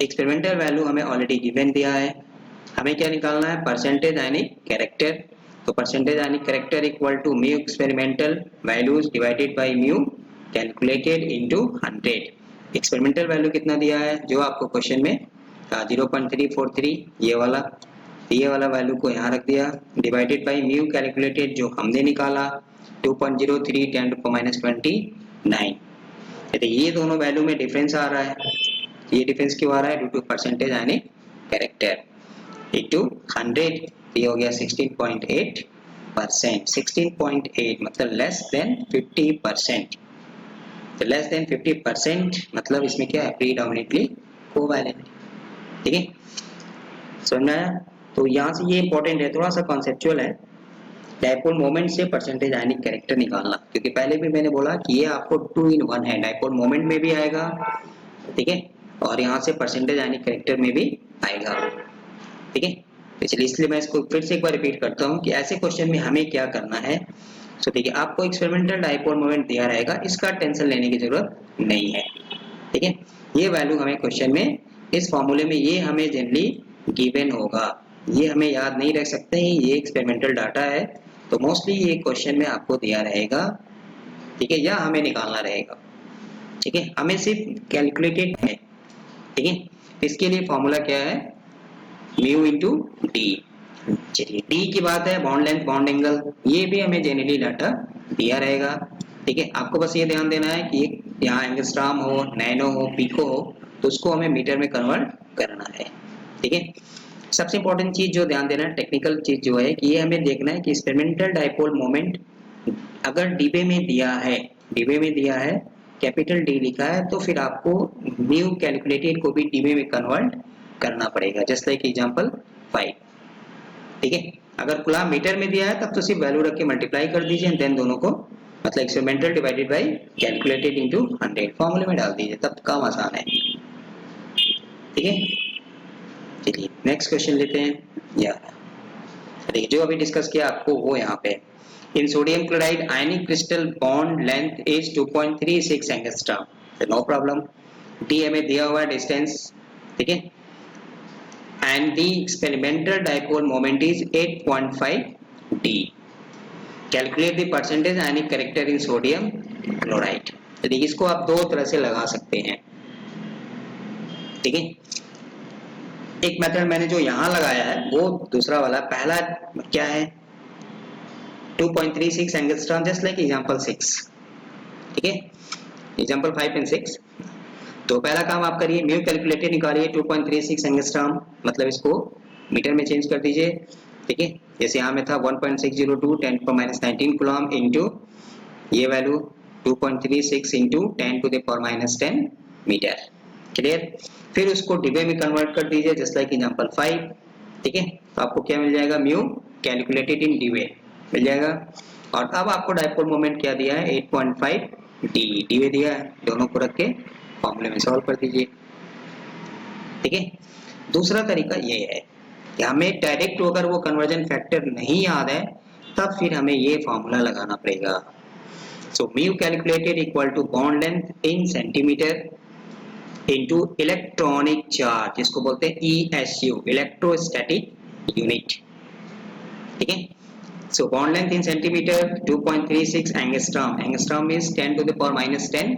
Experimental value हमें ऑलरेडी गिवन दिया है, हमें क्या निकालना है, परसेंटेज आयनिक कैरेक्टर। तो percentage ionic character equal to mu experimental values divided by mu calculated into 100। Experimental value कितना दिया है, जो आपको क्वेश्चन में 0.343 ये वाला वैल्यू को यहाँ रख दिया, डिवाइडेड बाय म्यू कैलकुलेटेड जो हमने निकाला 2.03 10 टू माइनस 29। यदि ये दोनों वैल्यू में डिफरेंस आ रहा है, ये डिफरेंस क्यों आ रहा है, due to percentage ionic character into 100, ये हो गया 16.8%। 16.8 मतलब लेस देन 50%, तो लेस देन 50% मतलब इसमें क्या है, प्रीडोमिनेटली कोवैलेंट। ठीक है, समझ आया। तो यहाँ से ये इंपॉर्टेंट है, थोड़ा सा कॉन्सेप्चुअल है, डाइपोल मोमेंट से परसेंटेज आयनिक कैरेक्टर निकालना, क्योंकि पहले भी मैंने बोला कि ये आपको 2 in 1 है, डाइपोल मोमेंट में भी आएगा, ठीक है, और यहाँ से परसेंटेज आयनिक कैरेक्टर में भी आएगा। ठीक है, इसलिए मैं इसको फिर से एक बार रिपीट करता हूँ कि ऐसे क्वेश्चन में हमें क्या करना है, सो देखिए आपको एक्सपेरिमेंटल डाइपोल मोमेंट दिया रहेगा, इसका टेंशन लेने की जरूरत नहीं है, ठीक है। ये वैल्यू हमें क्वेश्चन में इस फॉर्मूले में ये हमें जनरली गिवन होगा, ये हमें याद नहीं रख सकते हैं, ये एक्सपेरिमेंटल डाटा है तो मोस्टली ये क्वेश्चन में आपको दिया रहेगा, ठीक है, या हमें निकालना रहेगा, ठीक है। हमें सिर्फ कैलकुलेटेड है, ठीक है। इसके लिए फॉर्मूला क्या है, म्यू इंटू डी। चलिए डी की बात है, बॉन्ड लेंथ बॉन्ड एंगल, ये भी हमें जनरली डाटा दिया रहेगा, ठीक है। आपको बस ये ध्यान देना है कि यहाँ एंगस्ट्रॉम हो, नैनो हो, पिको हो, तो उसको हमें मीटर में कन्वर्ट करना है, ठीक है। सबसे इंपॉर्टेंट चीज जो ध्यान देना है, टेक्निकल चीज जो है कि ये हमें देखना है कि एक्सपेरिमेंटल डाइपोल मोमेंट अगर डिबे में दिया है, डिबे में दिया है, कैपिटल डी लिखा है, तो फिर आपको म्यू कैलकुलेटेड को भी डिबे में कन्वर्ट करना पड़ेगा, जस्ट लाइक एग्जांपल 5, ठीक है। अगर कूलम्ब मीटर में दिया है तब तो सिर्फ वैल्यू रख के मल्टीप्लाई कर दीजिए, देन दोनों को मतलब experimental divided by calculated into 100 फॉर्मूले में डाल दीजिए, तब काम आसान है, ठीक है। चलिए नेक्स्ट क्वेश्चन लेते हैं, या देखिए जो अभी डिस्कस किया आपको वो यहाँ पे, in sodium chloride ionic crystal bond length is 2.36 angstrom, no problem, D हमें दिया हुआ है डिस्टेंस, ठीक है, and the experimental dipole moment is 8.5 d. Calculate the percentage ionic character in sodium chloride. तो देखिए इसको आप दो तरह से लगा सकते हैं, ठीक है। एक मेथड मैंने जो यहाँ लगाया है वो दूसरा वाला, पहला क्या है 2.36 एंगस्ट्रॉम, जस्ट लाइक एग्जांपल 6, ठीक है, एग्जांपल 5 एंड 6। तो पहला काम आप करिए, म्यू कैलकुलेटेड निकालिए 2.36 एंगस्ट्रॉम, मतलब इसको मीटर में चेंज कर दीजिए, ठीक है। जैसे यहाँ में था 1.602 10⁻19 कूलम्ब इनटू ये वैल्यू 2.36 इनटू 10⁻10 मीटर, क्लियर। फिर उसको डिबे में कन्वर्ट कर दीजिए, जस्ट लाइक एग्जांपल 5, ठीक है। तो आपको क्या मिल जाएगा, म्यू कैलकुलेटेड इन डिबे मिल जाएगा। और अब आपको डाइपोल मोमेंट क्या दिया है 8.5 डी, डिबे दिया है, दोनों को रख के फॉर्मूले में सॉल्व कर दीजिए, ठीक है। दूसरा तरीका ये है कि हमें डायरेक्ट अगर वो कन्वर्जन फैक्टर नहीं याद है तब फिर हमें ये फॉर्मूला लगाना पड़ेगा। So mu calculated equal to bond length in centimetre into electronic charge, जिसको बोलते हैं ESU, इलेक्ट्रोस्टैटिक यूनिट, ठीक है। So bond length in centimetre 2.36 angstrom, angstrom means 10⁻10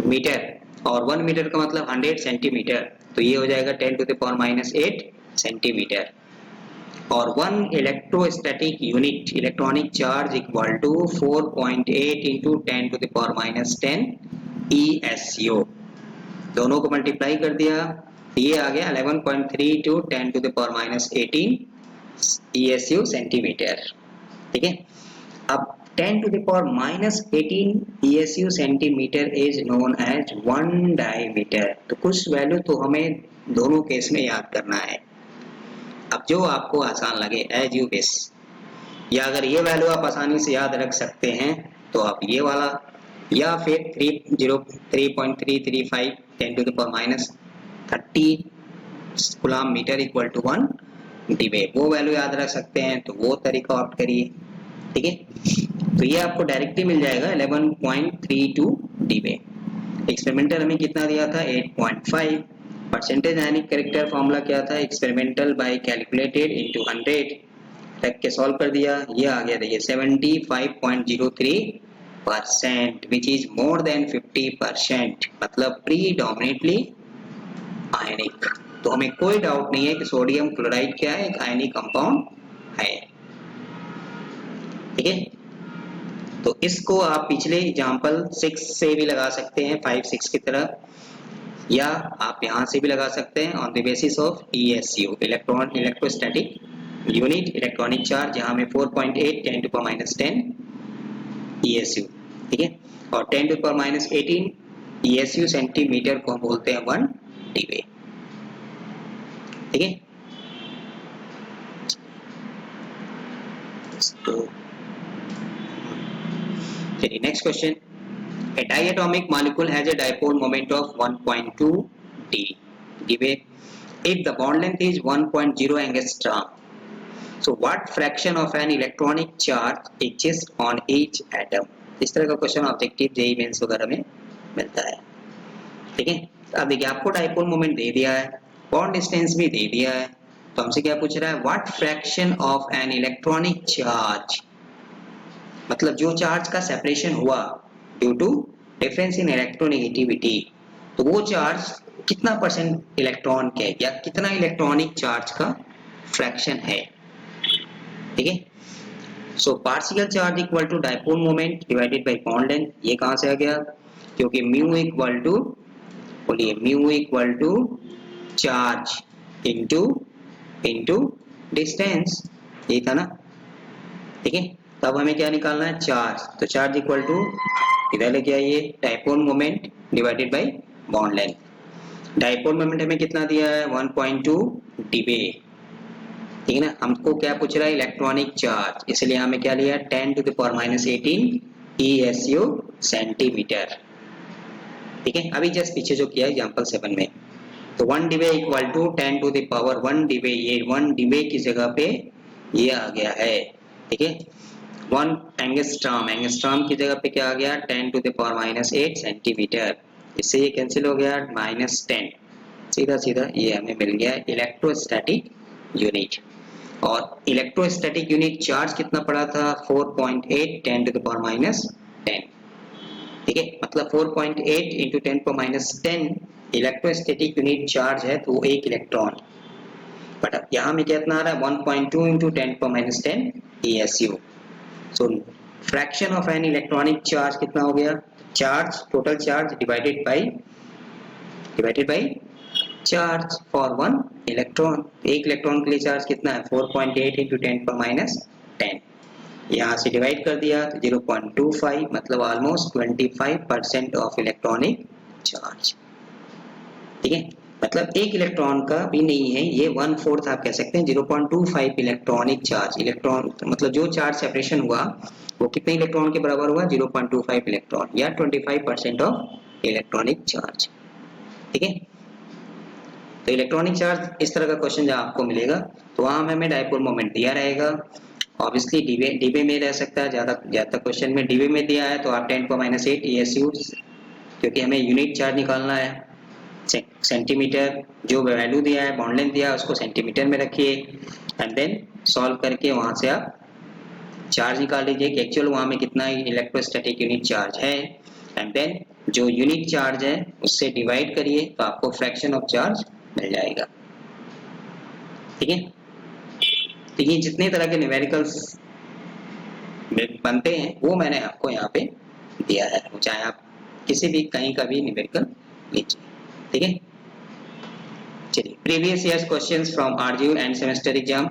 metre, और 1 मीटर का मतलब 100 सेंटीमीटर, तो ये हो जाएगा 10⁻8 सेंटीमीटर। और 1 electrostatic unit electronic charge equal to 4.8 into 10⁻10 ESU, दोनों को मल्टीप्लाई कर दिया, ये आ गया 11.3 टू 10⁻18 ESU सेंटीमीटर, ठीक है। अब 10⁻18 ESU centimetre is known as 1 diameter, तो कुछ वैल्यू तो हमें दोनों केस में याद करना है। अब जो आपको आसान लगे एज यू विश, या अगर ये वैल्यू आप आसानी से याद रख सकते हैं तो आप ये वाला, या फिर 3.335 10⁻30 कूलम्ब मीटर इक्वल टू 1 डिबे, वो वैल्यू याद रख सकते हैं तो वो तरीका ऑप्ट करिए, ठीक है। तो ये आपको डायरेक्टली मिल जाएगा 11.32 डिबे। एक्सपेरिमेंटल हमें कितना दिया था 8.5, परसेंटेज आयनिक कैरेक्टर फॉर्मूला क्या था, एक्सपेरिमेंटल बाय कैलकुलेटेड इनटू 100, रख के सॉल्व कर दिया, ये आ गया देखिए 75.03%, विच इज मोर देन 50%, मतलब प्रीडोमिनेटली आयनिक। तो हमें कोई डाउट नहीं है कि सोडियम क्लोराइड क्या है, एक आयनिक कंपाउंड है, ठीक है। तो इसको आप पिछले एग्जांपल 6 से भी लगा सकते हैं, 5, 6 की तरह, या आप यहां से भी लगा सकते हैं on the basis of ESU, electrostatic unit electronic charge, जहां में 4.8 10⁻10 ESU, ठीक है। और 10⁻18 ESU सेंटीमीटर को हम बोलते हैं 1 डिबे, ठीक है। तो चलिए next question, a diatomic molecule has a dipole moment of 1.2 d डिबे if the bond length is 1.0 angstrom, so what fraction of an electronic charge exist on each atom. इस तरह का क्वेश्चन ऑब्जेक्टिव जेईई मेंस वगैरह में मिलता है। ठीक है, अब देखिए आपको डाइपोल मोमेंट दे दिया है, बॉन्ड डिस्टेंस भी दे दिया है, तो हमसे क्या पूछ रहा है, what fraction of an electronic charge, मतलब जो चार्ज का सेपरेशन हुआ due to difference in electronegativity, तो वो चार्ज कितना परसेंट इलेक्ट्रॉन के या कितना इलेक्ट्रॉनिक चार्ज का फ्रैक्शन है। ठीक है, so partial charge equal to dipole moment divided by bond length. ये कहां से आ गया, क्योंकि म्यू इक्वल टू, बोलिए mu equal to charge into into distance, ये था ना। ठीक है, तब हमें क्या निकालना है, चार्ज, तो चार्ज इक्वल टू इधर लेके आइए dipole moment divided by bond length. Dipole moment हमें कितना दिया है, 1.2 डीबे। ठीक है ना, हमको क्या पूछ रहा है, इलेक्ट्रॉनिक चार्ज, इसलिए हमें क्या लिया 10⁻18 ESU सेंटीमीटर। ठीक है, अभी जस्ट पीछे जो किया एग्जांपल 7 में, तो 1 डीबे इक्वल टू 10⁻1 डीबे, ये 1 डीबे की जगह पे ये आ गया है। ठीक है, 1 एंगस्ट्रॉम, एंगस्ट्रॉम की जगह पे क्या आ गया 10⁻8 सेंटीमीटर, इससे ये कैंसिल हो गया -10, सीधा सीधा ये हमें मिल गया इलेक्ट्रोस्टैटिक यूनिट। और इलेक्ट्रोस्टैटिक यूनिट चार्ज कितना पड़ा था, 4.8 10⁻10। ठीक है, मतलब 4.8 इंटू 10⁻10 इलेक्ट्रोस्टैटिक यूनिट चार्ज है, तो एक इलेक्ट्रॉन। बट यहाँ में कितना आ रहा है, 1.2 into 10⁻10 ESU। So fraction of an electronic charge कितना हो गया, charge, total charge divided by charge for 1 electron. एक इलेक्ट्रॉन के लिए चार्ज कितना है, 4.8 इंटू 10⁻10, यहाँ से डिवाइड कर दिया तो 0.25, मतलब ऑलमोस्ट 25% ऑफ इलेक्ट्रॉनिक चार्ज। ठीक है, मतलब एक इलेक्ट्रॉन का भी नहीं है, ये 1/4 आप कह सकते हैं, 0.25 इलेक्ट्रॉनिक चार्ज। इलेक्ट्रॉन मतलब जो चार्ज सेपरेशन हुआ वो कितने इलेक्ट्रॉन के बराबर हुआ, 0.25 इलेक्ट्रॉन, या 25% ऑफ इलेक्ट्रॉनिक चार्ज। ठीक है, तो इलेक्ट्रॉनिक चार्ज इस तरह का क्वेश्चन जब आपको मिलेगा तो वहां हमें डाइपोल मोमेंट दिया रहेगा, ऑब्वियसली डीबे में रह सकता है, ज्यादा क्वेश्चन में डीबे में दिया है तो आप 10⁻8 ESU, क्योंकि हमें यूनिट चार्ज निकालना है, सेंटीमीटर जो वैल्यू दिया है, बॉन्ड लेंथ दिया है, उसको सेंटीमीटर में रखिए एंड देन सॉल्व करके वहां से आप चार्ज निकाल लीजिए कि एक्चुअल वहां में कितना इलेक्ट्रोस्टैटिक यूनिट चार्ज है, एंड देन जो यूनिट चार्ज है उससे डिवाइड करिए तो आपको फ्रैक्शन ऑफ चार्ज मिल जाएगा। ठीक है, तो ये जितने तरह के न्यूमेरिकल्स बनते हैं वो मैंने आपको यहाँ पे दिया है, चाहे आप किसी भी कहीं का भी न्यूमेरिकल लीजिए। ठीक है, चलिए previous years questions from RGU end semester exam.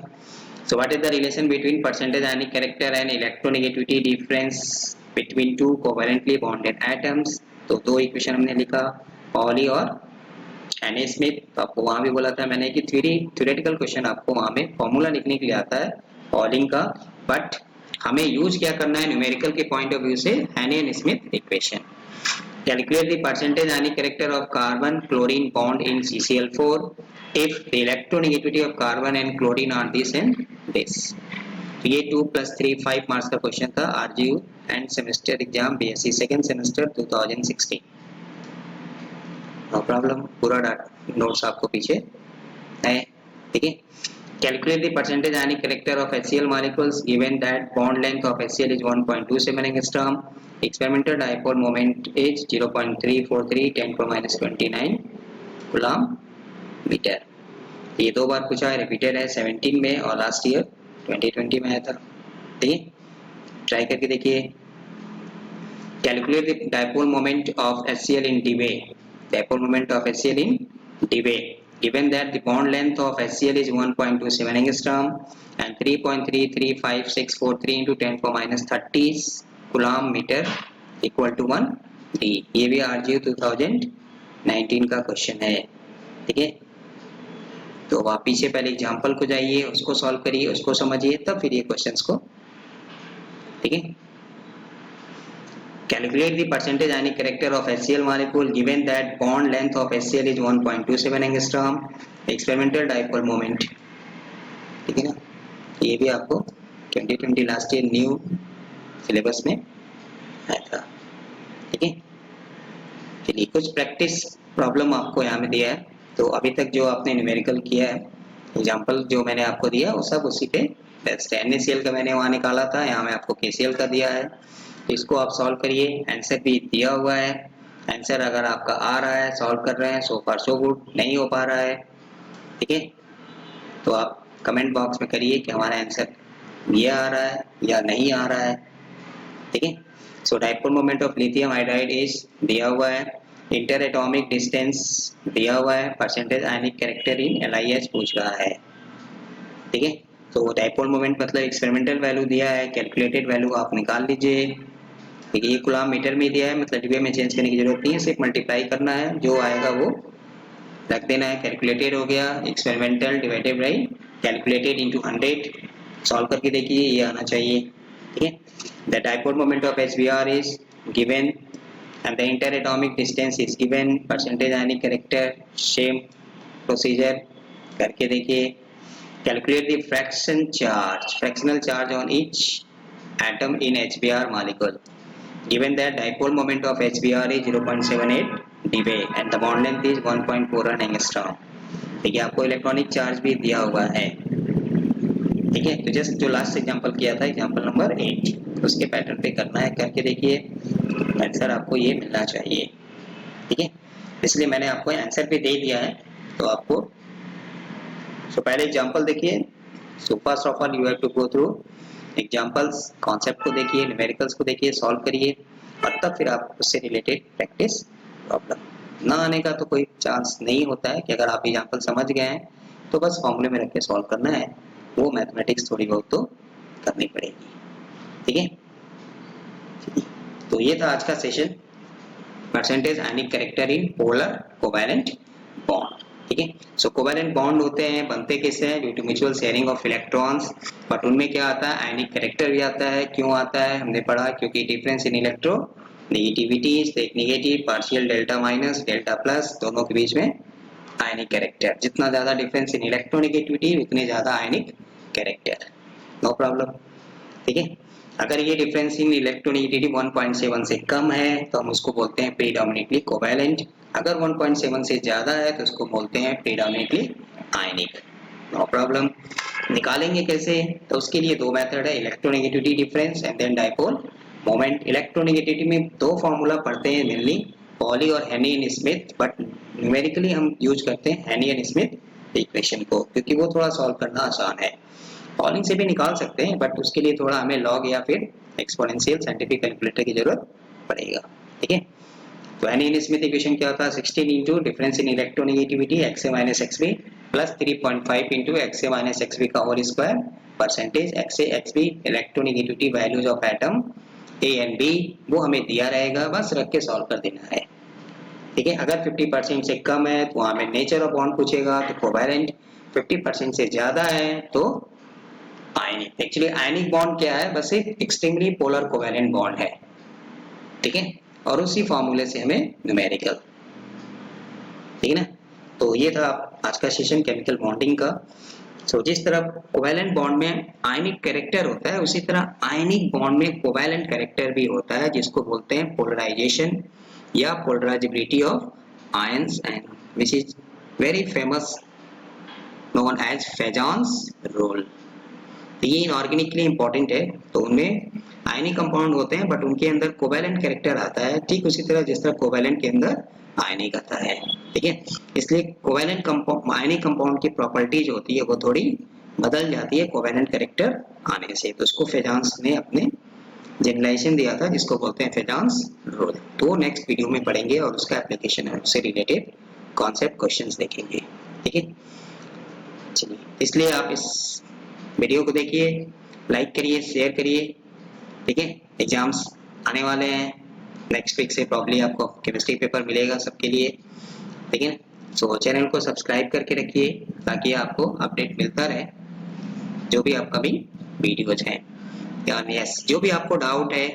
So what is the relation between percentage ionic character and electronegativity difference between two covalently bonded atoms. तो दो इक्वेशन हमने लिखा, पॉली और एन स्मिथ। तो आपको वहां भी बोला था मैंने कि थ्योरेटिकल क्वेश्चन आपको वहां में फॉर्मूला लिखने के लिए आता है पॉलिंग का, बट हमें यूज क्या करना है न्यूमेरिकल के पॉइंट ऑफ व्यू से हैन and Smith equation. Calculate the percentage ionic character of carbon chlorine bond in CCl4 if the electronegativity of carbon and chlorine are this and this। तो ये 2+3 5 marks का question था RGU end semester exam BSc second semester 2016। No problem, पूरा notes आपको पीछे है। ठीक है, Calculate the percentage ionic character of HCl molecules given that bond length of HCl is 1.27 angstrom. Experimental dipole moment is 0.343 10⁻29 coulomb metre. ये दो बार पूछा है, रिपीटेड है 17 में और लास्ट ईयर 2020 में आया था। ठीक है, ट्राई करके देखिए। Calculate the dipole moment of HCl in debye. Dipole moment of HCl in debye. Given that the bond length of HCl is 1.27 angstrom and 3.33543 into 10⁻30 coulomb metre equal to 1 D। ये भी RGU 2019 का question है। ठीक है, तो आप पीछे पहले एग्जांपल को जाइए, उसको सॉल्व करिए, उसको समझिए, तब फिर ये क्वेश्चंस को। ठीक है, Calculate the percentage ionic character of HCl molecule given that bond length of HCl is 1.27 angstrom. Experimental dipole moment। ठीक है ना, ये भी आपको 2020 लास्ट ईयर न्यू सिलेबस में आया था। ठीक है, चलिए कुछ प्रैक्टिस प्रॉब्लम आपको यहाँ में दिया है। तो अभी तक जो आपने न्यूमेरिकल किया है, एग्जाम्पल जो मैंने आपको दिया वो सब उसी पे बेस्ट है। NaCl का मैंने वहाँ निकाला था, यहाँ में आपको KCl का दिया है, इसको आप सॉल्व करिए। आंसर भी दिया हुआ है, आंसर अगर आपका आ रहा है, सॉल्व कर रहे हैं, सो फार सो गुड। नहीं हो पा रहा है, ठीक है, तो आप कमेंट बॉक्स में करिए कि हमारा आंसर ये आ रहा है या नहीं आ रहा है। ठीक है, so dipole moment of lithium hydride is दिया हुआ है, इंटर एटॉमिक डिस्टेंस दिया हुआ है, percentage ionic character in LiH पूछ रहा है। ठीक है, तो डाइपोल मोमेंट मतलब एक्सपेरिमेंटल वैल्यू दिया है, कैलकुलेटेड वैल्यू आप निकाल लीजिए। ठीक है, ये कूलम मीटर में दिया है, मतलब डिब्बे में चेंज करने की जरूरत नहीं है, सिर्फ मल्टीप्लाई करना है, जो आएगा वो रख देना है। कैलकुलेटेड हो गया, experimental divided by calculated into 100, solve करके देखिए, ये आना चाहिए। ठीक है, the dipole moment of HBr is given and the interatomic distance is given, percentage ionic character same procedure करके देखिए। calculate the fractional charge on each atom in HBr molecule, given that dipole moment of HBr is 0.78 dBA and the bond length is 1.41 angstrom। ठीक है, आपको electronic charge भी दिया हुआ है। ठीक है, तो जस्ट जो लास्ट एग्जांपल किया था, एग्जांपल नंबर 8, उसके पैटर्न पे करना है, करके देखिए, आंसर आपको ये मिलना चाहिए। ठीक है, इसलिए मैंने आपको आंसर भी दे दिया है, तो आपको पहले एग्जांपल देखिए। So first of all you have to go through examples, concept को देखिए, न्यूमेरिकल्स को देखिए, सॉल्व करिए, और तब फिर आप उससे रिलेटेड प्रैक्टिस प्रॉब्लम। ना आने का तो कोई चांस नहीं होता है, कि अगर आप एग्जांपल समझ गए हैं तो बस फॉर्मूले में रख के सॉल्व करना है, वो मैथमेटिक्स थोड़ी बहुत तो करनी पड़ेगी। ठीक है, तो ये था आज का session, percentage ionic character in polar covalent bond. ठीक है, सो कोवैलेंट बॉन्ड होते हैं, बनते किससे हैं? Due to mutual sharing of electrons, but उनमें क्या आता है? आयनिक कैरेक्टर भी आता है। क्यों आता है? हमने पढ़ा, क्योंकि डिफरेंस इन इलेक्ट्रो नेगेटिविटी, एक negative partial delta minus delta plus, दोनों के बीच में आयनिक कैरेक्टर, जितना ज्यादा डिफरेंस इन इलेक्ट्रोनेगेटिविटी उतने ज्यादा आयनिक कैरेक्टर, नो प्रॉब्लम। ठीक है, अगर ये डिफरेंस इन इलेक्ट्रोनेगेटिविटी 1.7 से कम है तो हम उसको बोलते हैं प्रीडोमिनेटली कोवैलेंट, अगर 1.7 से ज्यादा है तो उसको बोलते हैं प्रीडोमिनेटली आयनिक, नो प्रॉब्लम। निकालेंगे कैसे? तो उसके लिए दो मेथड है, electronegativity difference and then dipole moment. Electronegativity में दो फॉर्मूला पढ़ते हैं मेनली, पॉली और Hannay and Smith, but numerically हम यूज करते हैं हेनी एंड स्मिथ इक्वेशन को, क्योंकि वो थोड़ा सॉल्व करना आसान है। पॉलिंग से भी निकाल सकते हैं, बट उसके लिए थोड़ा हमें लॉग या फिर एक्सपोनेंशियल साइंटिफिक कैलकुलेटर की जरूरत पड़ेगा। ठीक है, तो हेनी एंड स्मिथ इक्वेशन क्या होता है? 16 into difference in electronegativity XA minus XB plus 3.5 into XA minus XB का whole square, percentage XA XB electronegativity values of atom A and B, वो हमें दिया रहेगा, बस रख के सॉल्व कर देना है। ठीक है, अगर 50% से कम है तो हमें नेचर ऑफ बॉन्ड पूछेगा, तो कोवैलेंट, 50% से ज्यादा है तो आयनिक। एक्चुअली आयनिक बॉन्ड क्या है? बस एक एक्सट्रीमली पोलर कोवैलेंट बॉन्ड है। ठीक है, और उसी फॉर्मूले से हमें न्यूमेरिकल, ठीक है ना। तो ये था आज का सेशन केमिकल बॉन्डिंग का। सो जिस तरह कोवैलेंट बॉन्ड में आयनिक कैरेक्टर होता है, उसी तरह आयनिक बॉन्ड में कोवैलेंट कैरेक्टर भी होता है, जिसको बोलते हैं पोलराइजेशन या polarisability of ions, and which is very famous known as Fajans rule. तो ये इनऑर्गेनिकली इंपॉर्टेंट है, तो उनमें आयनिक कंपाउंड होते हैं बट उनके अंदर कोवैलेंट कैरेक्टर आता है, ठीक उसी तरह जिस तरह कोवैलेंट के अंदर आयनिक आता है। ठीक है, इसलिए कोवैलेंट कंपाउंड, आयनिक कंपाउंड की प्रॉपर्टी जो होती है वो थोड़ी बदल जाती है कोवैलेंट कैरेक्टर आने से, तो उसको फेजॉन्स ने अपने जनरलाइजेशन दिया था, जिसको बोलते हैं फेजॉन्स रूल। तो नेक्स्ट वीडियो में पढ़ेंगे और उसका एप्लीकेशन है, उससे रिलेटेड कॉन्सेप्ट क्वेश्चंस देखेंगे। ठीक है, चलिए, इसलिए आप इस वीडियो को देखिए, लाइक करिए, शेयर करिए। ठीक है, एग्जाम्स आने वाले हैं, नेक्स्ट वीक से प्रॉब्ली आपको केमिस्ट्री पेपर मिलेगा सबके लिए। ठीक है, सो चैनल को सब्सक्राइब करके रखिए ताकि आपको अपडेट मिलता रहे जो भी अपकमिंग वीडियोज हैं। यस, जो भी आपको डाउट है,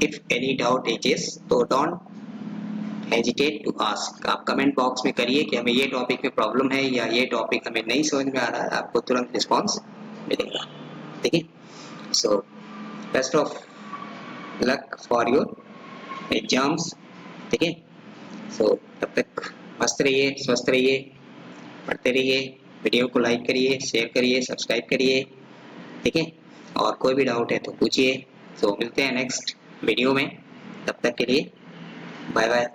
इफ एनी डाउट एग्जिस्ट, तो डोंट हेजिटेट टू आस्क, आप कमेंट बॉक्स में करिए कि हमें ये टॉपिक में प्रॉब्लम है या ये टॉपिक हमें नहीं समझ में आ रहा है, आपको तुरंत रिस्पॉन्स मिलेगा। ठीक है, so best of luck for your exams. ठीक है, सो तब तक मस्त रहिए, स्वस्थ रहिए, पढ़ते रहिए, वीडियो को लाइक करिए, शेयर करिए, सब्सक्राइब करिए। ठीक है, और कोई भी डाउट है तो पूछिए। सो मिलते हैं नेक्स्ट वीडियो में, तब तक के लिए बाय बाय।